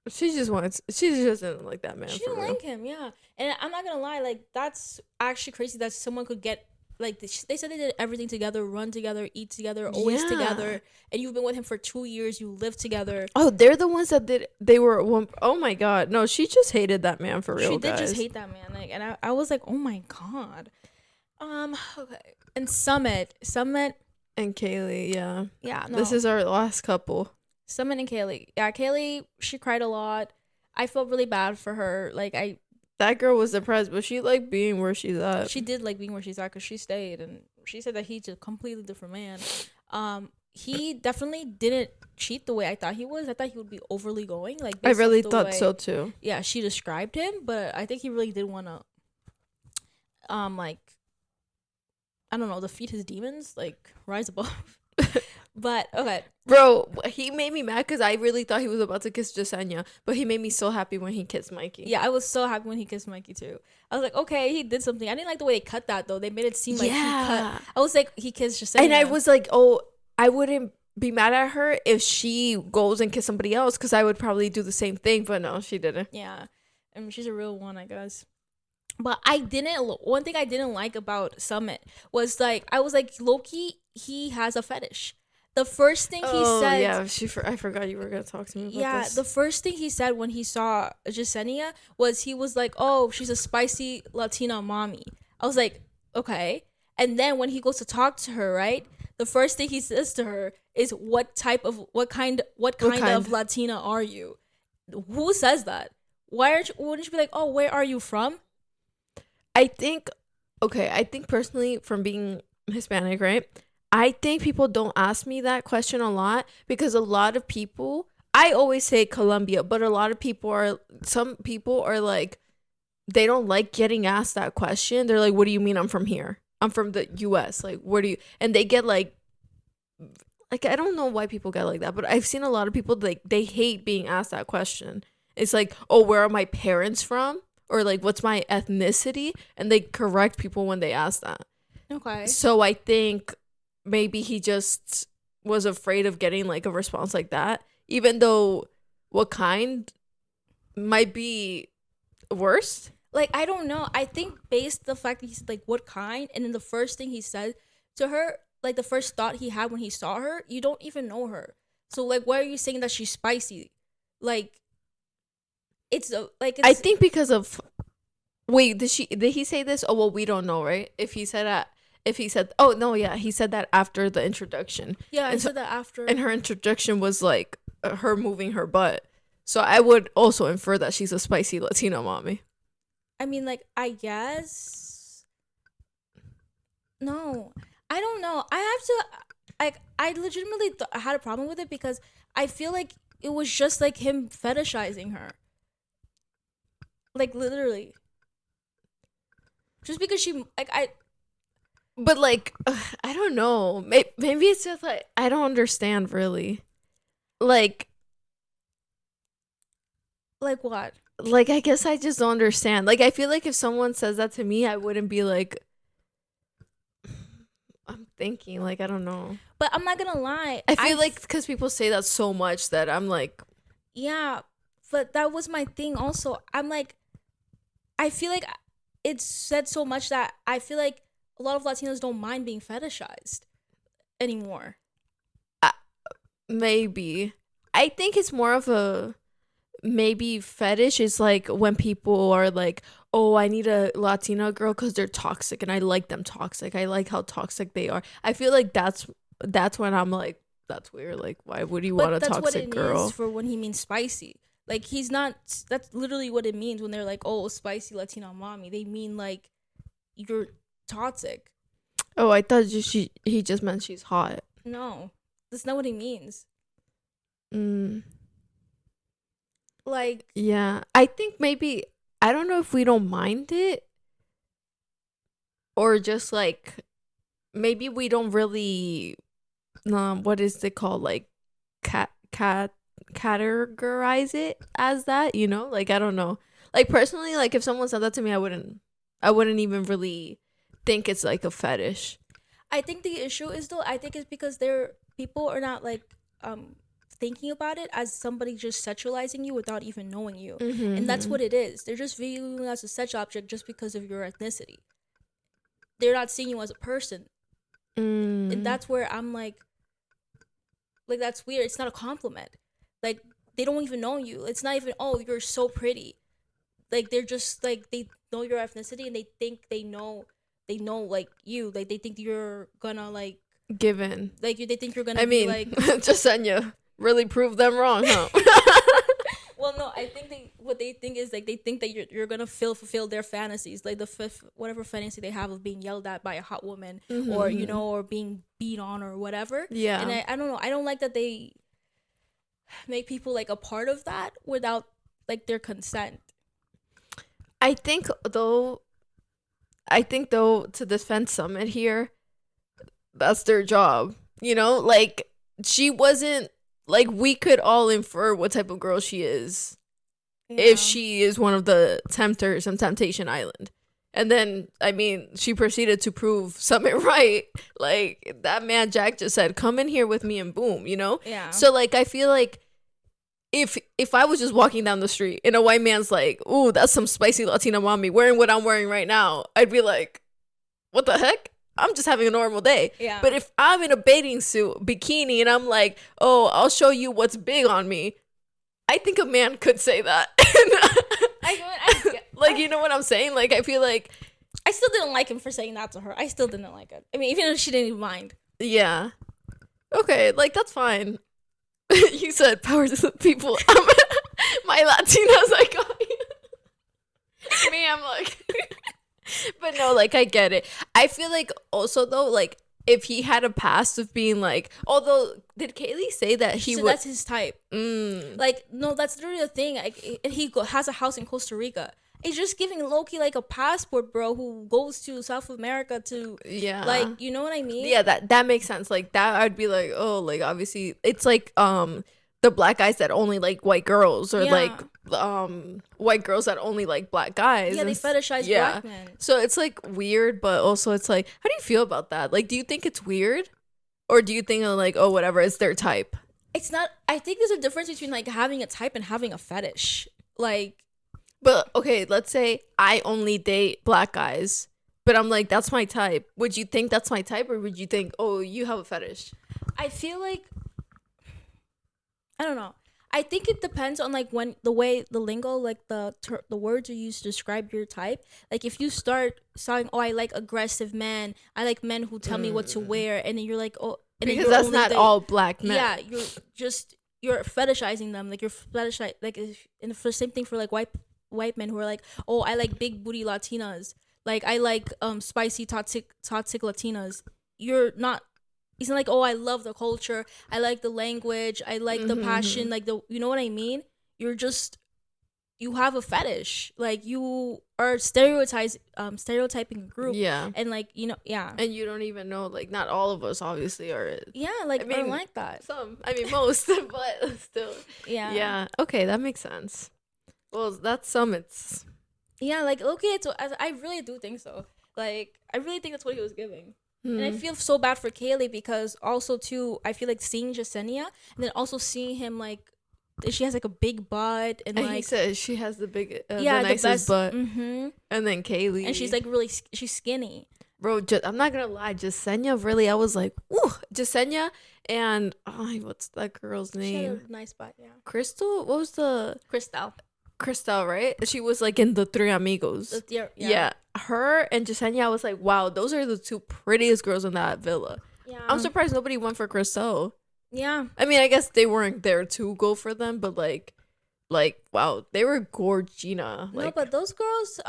She just didn't like that man.
She didn't like him, yeah. And I'm not gonna lie, like, that's actually crazy that someone could get, like, they said they did everything together, run together, eat together, always together, and you've been with him for 2 years, you live together.
Oh, they're the ones that they were one. Oh my god, no, she just hated that man for real.
She did just hate that man, like, and I was like, oh my god. Okay, and Summit
and Kaylee,
yeah, no.
This is our last couple.
Summit and Kaylee, yeah, Kaylee, she cried a lot. I felt really bad for her, like,
that girl was depressed, but she liked being where she's at.
She did like being where she's at because she stayed, and she said that he's a completely different man. He definitely didn't cheat the way I thought he was. I thought he would be overly going. Like,
I really thought so too.
Yeah, she described him, but I think he really did want to, like, I don't know, defeat his demons, like rise above. But okay,
bro, he made me mad because I really thought he was about to kiss Jasenia, but he made me so happy when he kissed Mikey.
Yeah, I was so happy when he kissed Mikey too. I was like, okay, he did something. I didn't like the way they cut that though. They made it seem like he cut. I was like, he kissed Jasenia,
and I was like, oh, I wouldn't be mad at her if she goes and kiss somebody else because I would probably do the same thing. But no, she didn't.
Yeah, I mean, she's a real one, I guess. But one thing I didn't like about Summit was, like, I was like, Loki, he has a fetish. The first thing he said...
yeah, I forgot you were going to talk to me about this.
The first thing he said when he saw Jasenia was he was like, oh, she's a spicy Latina mommy. I was like, okay. And then when he goes to talk to her, right, the first thing he says to her is, what kind of Latina are you? Who says that? Wouldn't you be like, oh, where are you from?
I think personally, from being Hispanic, right, I think people don't ask me that question a lot because a lot of people, I always say Colombia, but some people are like, they don't like getting asked that question. They're like, what do you mean I'm from here? I'm from the US. Like, where do you, and they get like, I don't know why people get like that, but I've seen a lot of people, like, they hate being asked that question. It's like, oh, where are my parents from? Or like, what's my ethnicity? And they correct people when they ask that.
Okay.
So I think maybe he just was afraid of getting like a response like that, even though what kind might be worse.
Like, I don't know. I think based the fact that he's like, what kind? And then the first thing he said to her, like the first thought he had when he saw her, you don't even know her. So like, why are you saying that she's spicy? Like, it's
I think because of, wait, did he say this? Oh, well, we don't know, right? He said, oh no, yeah, he said that after the introduction.
Yeah, I said that after.
And her introduction was like her moving her butt. So I would also infer that she's a spicy Latino mommy.
I mean, like, I guess. No, I don't know. I have to, like, I legitimately had a problem with it because I feel like it was just like him fetishizing her. Like, literally. Just because she, like,
But, like, I don't know. Maybe it's just, like, I don't understand, really. Like
what?
Like, I guess I just don't understand. Like, I feel like if someone says that to me, I wouldn't be like, I'm thinking, like, I don't know.
But I'm not gonna lie.
I feel like because people say that so much that I'm like.
Yeah, but that was my thing also. I'm like, I feel like it's said so much that I feel like a lot of Latinos don't mind being fetishized anymore.
Maybe. I think it's more of a maybe fetish is like when people are like, oh, I need a Latina girl because they're toxic and I like them toxic. I like how toxic they are. I feel like that's when I'm like, that's weird. Like, why would you want a toxic girl? That's what it means
for when he means spicy. Like, he's not, that's literally what it means when they're like, oh, spicy Latino mommy. They mean like you're toxic.
Oh, I thought he just meant she's hot.
No, that's not what he means. Like,
yeah, I think maybe, I don't know if we don't mind it or just like maybe we don't really what is it called, like categorize it as that, you know? Like, I don't know. Like, personally, like if someone said that to me, I wouldn't even really think it's like a fetish.
I think the issue is though, I think it's because people are not like thinking about it as somebody just sexualizing you without even knowing you. And that's what it is. They're just viewing you as a sex object just because of your ethnicity. They're not seeing you as a person. And that's where I'm like that's weird. It's not a compliment. Like, they don't even know you. It's not even, oh, you're so pretty. Like, they're just like, they know your ethnicity and they think they know like you. Like, they think you're gonna like
given.
Like, they think you're gonna be like
Jasenia really prove them wrong, huh?
Well, no, I think what they think is like they think that you're gonna fulfill their fantasies, like whatever fantasy they have of being yelled at by a hot woman, or you know, or being beat on or whatever.
Yeah.
And I don't know. I don't like that they make people like a part of that without like their consent.
I think though to defend Summit here, that's their job. You know, like, she wasn't like, we could all infer what type of girl she is if she is one of the tempters on Temptation Island. And then, I mean, she proceeded to prove Summit right. Like, that man Jack just said, come in here with me, and boom, you know?
Yeah.
So, like, I feel like if I was just walking down the street and a white man's like, ooh, that's some spicy Latina mommy wearing what I'm wearing right now, I'd be like, what the heck? I'm just having a normal day.
Yeah.
But if I'm in a bathing suit, bikini, and I'm like, oh, I'll show you what's big on me, I think a man could say that. Like, you know what I'm saying? Like, I feel like
I still didn't like him for saying that to her. I still didn't like it. I mean, even if she didn't even mind.
Yeah. Okay, like, that's fine. You said power to the people. My Latinas, I got you. Me, I'm like... But no, like, I get it. I feel like also though, like, if he had a past of being like, although did Kaylee say that he would?
That's his type. Like, no, that's literally the thing. Like, he has a house in Costa Rica. It's just giving Loki like a passport, bro, who goes to South America to, like, you know what I mean?
Yeah, that makes sense. Like, that I'd be like, oh, like, obviously it's like the black guys that only like white girls, or like white girls that only like black guys.
Yeah, they fetishize black men.
So it's like weird, but also it's like, how do you feel about that? Like, do you think it's weird, or do you think like, oh, whatever, it's their type?
It's not. I think there's a difference between like having a type and having a fetish. Like,
but okay, let's say I only date black guys, but I'm like, that's my type. Would you think that's my type, or would you think, oh, you have a fetish?
I feel like, I don't know. I think it depends on like when the way the lingo, like the words are used to describe your type. Like if you start saying, "Oh, I like aggressive men. I like men who tell me what to wear," and then you're like, "Oh," and
because that's not all black men.
Yeah, you're fetishizing them. Like you're fetishizing and for the same thing for like white men who are like, "Oh, I like big booty Latinas. Like I like spicy toxic Latinas." You're not. It's not like, oh, I love the culture. I like the language. I like the passion. Like you know what I mean? You have a fetish. Like you are stereotyping a group.
Yeah.
And like, you know, yeah.
And you don't even know, like not all of us obviously are.
Yeah, like I mean, like that.
Some. I mean most, but still.
Yeah.
Yeah. Okay, that makes sense. Well, that's Summit's.
Yeah, like okay, I really do think so. Like I really think that's what he was giving. And I feel so bad for Kaylee because also too I feel like seeing Jasenia and then also seeing him like she has like a big butt and like
he says she has the nicest butt. And then Kaylee
and she's like she's skinny.
Bro, I'm not gonna lie, Jasenia really I was like, ooh, Jasenia and what's that girl's name?
She had a nice butt, yeah.
Crystal? What was the Crystal, right? She was like in the Three Amigos. Yeah. Her and Jasenia, I was like, wow, those are the two prettiest girls in that villa. Yeah. I'm surprised nobody went for Crystal.
Yeah.
I mean, I guess they weren't there to go for them, but like wow, they were gorgina.
No, but those girls,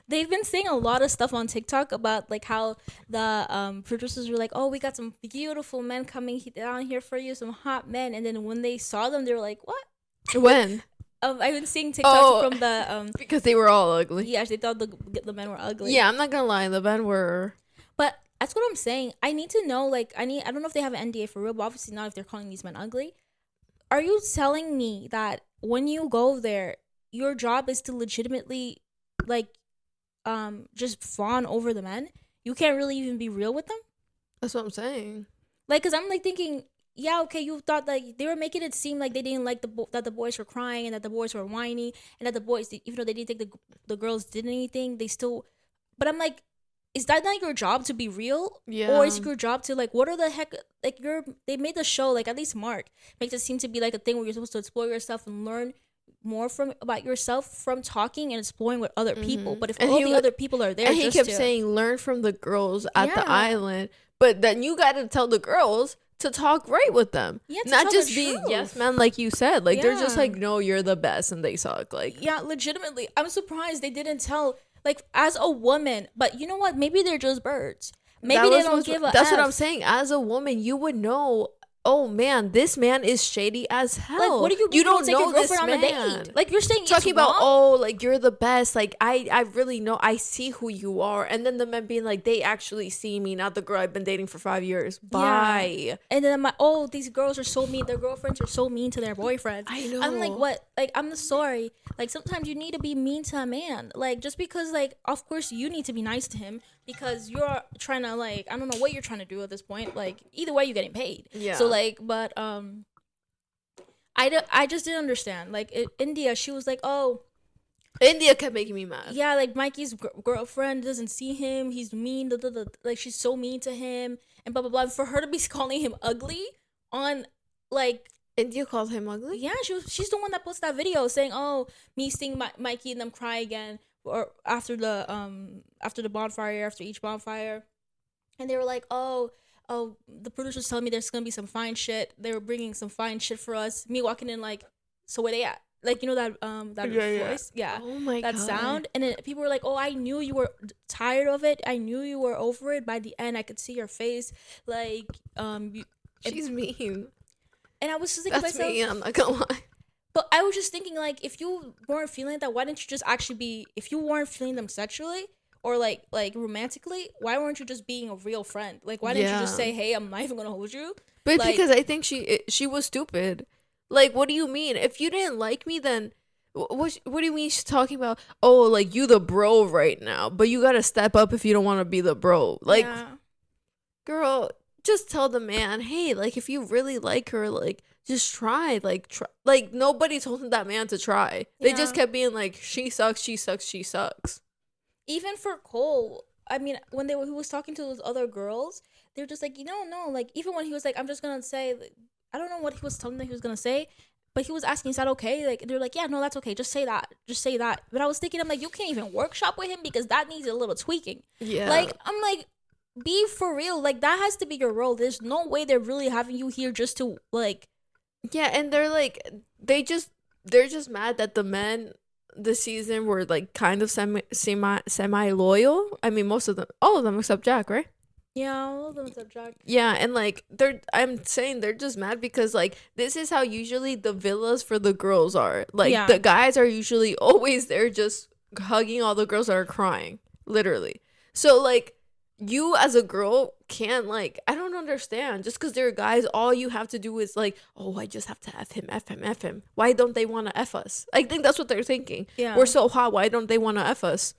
they've been saying a lot of stuff on TikTok about like how the producers were like, oh, we got some beautiful men coming down here for you, some hot men, and then when they saw them, they were like, what?
When?
I've been seeing TikToks from the
because they were all ugly.
Yeah, they thought the men were ugly.
Yeah, I'm not gonna lie, the men were.
But that's what I'm saying. I need to know. Like, I don't know if they have an NDA for real, but obviously not if they're calling these men ugly. Are you telling me that when you go there, your job is to legitimately, like, just fawn over the men? You can't really even be real with them.
That's what I'm saying.
Like, cause I'm like thinking. Yeah, okay, you thought like they were making it seem like they didn't like that the boys were crying and that the boys were whiny and that the boys, even though they didn't think the girls did anything, they still. But I'm like, is that not your job to be real?
Yeah.
Or is it your job to like, what are the heck, like they made the show, like at least Mark makes it seem to be like a thing where you're supposed to explore yourself and learn more about yourself from talking and exploring with other people. But if all the other people are there,
and he kept saying learn from the girls at the island, but then you got to tell the girls to talk right with them, not just be yes man like you said. Like they're just like, no, you're the best and they suck. Like
legitimately, I'm surprised they didn't tell like as a woman. But you know what? Maybe they're just birds. Maybe they don't give a.
That's what I'm saying. As a woman, you would know. Oh man, this man is shady as hell. Like, what do you don't know your this man? On a date?
Like you're saying
talking about oh, like you're the best. Like I really know. I see who you are. And then the men being like, they actually see me, not the girl I've been dating for 5 years. Bye.
Yeah. And then these girls are so mean. Their girlfriends are so mean to their boyfriends.
I know.
I'm like, what? Like I'm sorry. Like sometimes you need to be mean to a man. Like just because like of course you need to be nice to him because you're trying to like I don't know what you're trying to do at this point. Like either way you're getting paid.
Yeah.
So like, but I just didn't understand. Like India, she was like, oh,
India kept making me mad.
Yeah, like Mikey's girlfriend doesn't see him. He's mean. Like she's so mean to him and blah blah blah. For her to be calling him ugly on like.
India called him ugly.
Yeah, she's the one that posted that video saying, "Oh, me seeing Mikey and them cry again," or after the bonfire, after each bonfire, and they were like, "Oh, the producers telling me there's gonna be some fine shit. They were bringing some fine shit for us." Me walking in like, "So where they at?" Like you know that voice, yeah.
Oh my
god, that sound, and then people were like, "Oh, I knew you were tired of it. I knew you were over it. By the end, I could see your face." Like,
she's mean.
And I was just thinking
that's
to myself,
me. I'm not gonna lie.
But I was just thinking, like, if you weren't feeling that, why didn't you just actually be? If you weren't feeling them sexually or like romantically, why weren't you just being a real friend? Like, why didn't you just say, "Hey, I'm not even gonna hold you"?
But
like,
because I think she was stupid. Like, what do you mean? If you didn't like me, then what do you mean she's talking about? Oh, like you the bro right now, but you gotta step up if you don't want to be the bro. Like, girl. just tell the man, hey, like, if you really like her, like, just try. Like, nobody told that man to try. They just kept being like, she sucks, she sucks, she sucks.
Even for Cole, I mean, when he was talking to those other girls, they were just like, no, like, even when he was like, I'm just gonna say, I don't know what he was telling them he was gonna say, but he was asking, is that okay? Like, they're like, yeah, no, that's okay, just say that. But I was thinking, I'm like, you can't even workshop with him because that needs a little tweaking. Yeah. Like, I'm like, be for real. Like, that has to be your role. There's no way they're really having you here just to, like.
Yeah, and they're like, they're just mad that the men this season were like kind of semi loyal. I mean, all of them except Jack, right?
Yeah, all of them except Jack.
Yeah, and like I'm saying they're just mad because like this is how usually the villas for the girls are. Like the guys are usually always there just hugging all the girls that are crying, literally. So like you as a girl can't, like, I don't understand. Just because they're guys, all you have to do is like, oh, I just have to F him. Why don't they want to F us? I think that's what they're thinking. Yeah. We're so hot. Why don't they want to F us?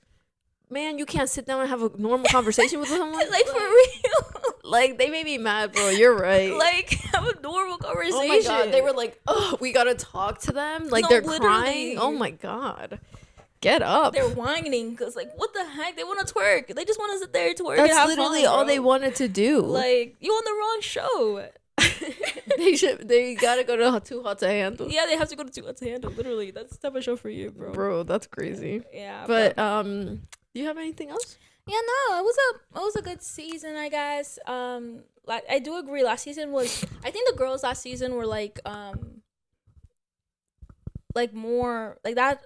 Man, you can't sit down and have a normal conversation with someone.
Like, for real.
Like, they made me mad, bro. You're right.
Like, have a normal conversation.
Oh, my God. They were like, oh, we got to talk to them. Like, they're literally crying. Oh, my God. Get up.
They're whining because, like, what the heck? They want to twerk. They just want to sit there twerk.
That's literally all they wanted to do.
Like, you on the wrong show.
They gotta go to Too Hot to Handle.
Yeah, they have to go to Too Hot to Handle. Literally, that's the type of show for you, bro.
Bro, that's crazy.
Yeah,
but do you have anything else?
Yeah, no, it was a good season, I guess. Like, I do agree. Last season was, I think the girls last season were like more like that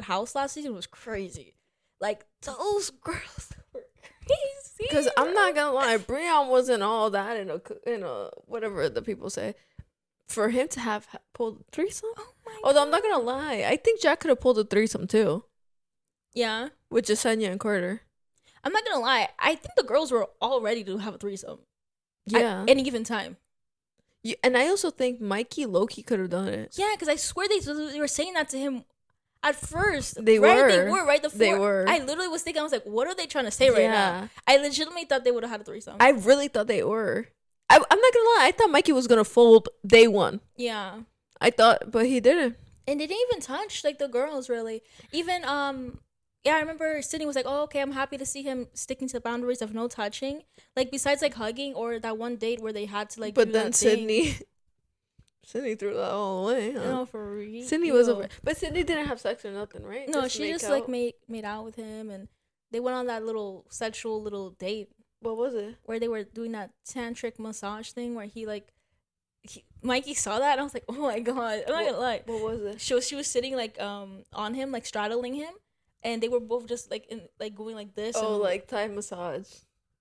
house last season was crazy. Like, those girls were crazy.
Because I'm not gonna lie, Breon wasn't all that in a whatever the people say. For him to have pulled a threesome, although I'm not gonna lie, I think Jack could have pulled a threesome too.
Yeah,
with Jasenia and Carter.
I'm not gonna lie, I think the girls were all ready to have a threesome.
Yeah,
at any given time.
Yeah, and I also think Mikey low-key could have done it.
Yeah, because I swear they were saying that to him at first.
They were
right before.
They were.
I literally was thinking, I was like, what are they trying to say right now? I legitimately thought they would have had a threesome.
I really thought they were. I'm not gonna lie, I thought Mikey was gonna fold day one.
Yeah.
I thought, but he didn't.
And they didn't even touch, like, the girls, really. Even, yeah, I remember Sydney was like, oh, okay, I'm happy to see him sticking to the boundaries of no touching. Like, besides, like, hugging or that one date where they had to, like,
but then Sydney threw that all away, huh?
No, for real.
Sydney was over. But Sydney didn't have sex or nothing, right?
No, she just like, made out with him, and they went on that little sexual little date.
What was it?
Where they were doing that tantric massage thing where Mikey saw that, and I was like, oh, my God. I'm not gonna lie.
What was it?
She was sitting, like, on him, like, straddling him. And they were both just, like, going like this.
Oh,
and,
like Thai massage.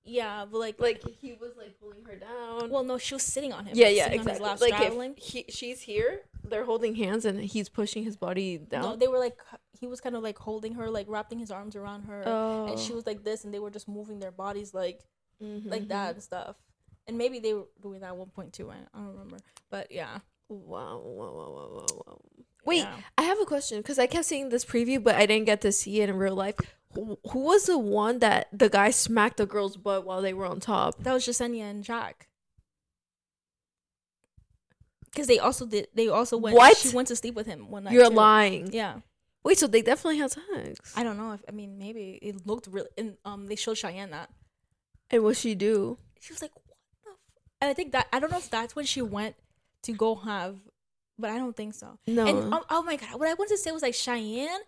Yeah, but, like
he was, like, pulling her down.
Well, no, she was sitting on him.
Yeah, exactly. On his
lap,
like,
straddling.
if she's here, they're holding hands, and he's pushing his body down.
No, they were, like, he was kind of, like, holding her, like, wrapping his arms around her.
Oh.
And she was, like, this, and they were just moving their bodies, like, like that and stuff. And maybe they were doing that at one point, too. I don't remember. But, yeah.
Wow. Wait, yeah. I have a question because I kept seeing this preview, but I didn't get to see it in real life. Who was the one that the guy smacked the girl's butt while they were on top?
That was Jasenia and Jack. Because they also went.
What?
She went to sleep with him one night.
You're lying.
Yeah.
Wait, so they definitely had sex?
I don't know. Maybe it looked really. And they showed Shayanne that.
And what she do?
She was like, "What the?" And I think that, I don't know if that's when she went to go have, but I don't think so.
No.
And oh my God, what I wanted to say was, like, Shayanne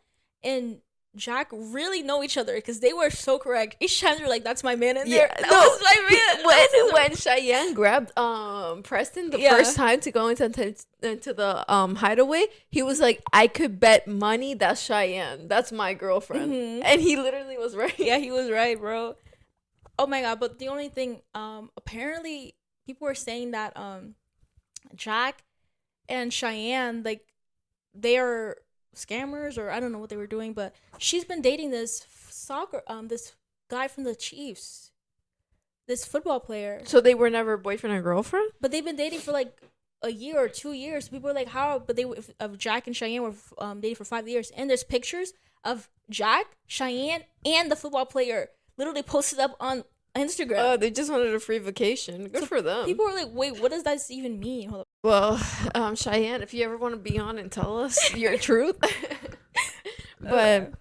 and Jack really know each other because they were so correct. Each time they're like, "That's my man in there." That was my
man. When Shayanne grabbed Preston the first time to go into the hideaway, he was like, "I could bet money that's Shayanne. That's my girlfriend." Mm-hmm. And he literally was right.
Yeah, he was right, bro. Oh my God! But the only thing, apparently, people were saying that Jack and Shayanne, like, they are scammers, or I don't know what they were doing, but she's been dating this this guy from the Chiefs, this football player.
So they were never boyfriend and girlfriend?
But they've been dating for like a year or 2 years. People were like, how? But of Jack and Shayanne were dating for 5 years, and there's pictures of Jack, Shayanne, and the football player literally posted up on Instagram.
Oh, they just wanted a free vacation. Good for them.
People were like, wait, what does that even mean? Hold up.
Well, Shayanne, if you ever want to be on and tell us your truth. But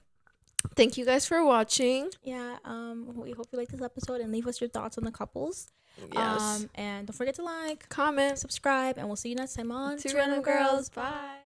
thank you guys for watching.
Yeah, we hope you like this episode and leave us your thoughts on the couples.
Yes.
And don't forget to like,
comment,
subscribe, and we'll see you next time on
Two Random Girls. Bye.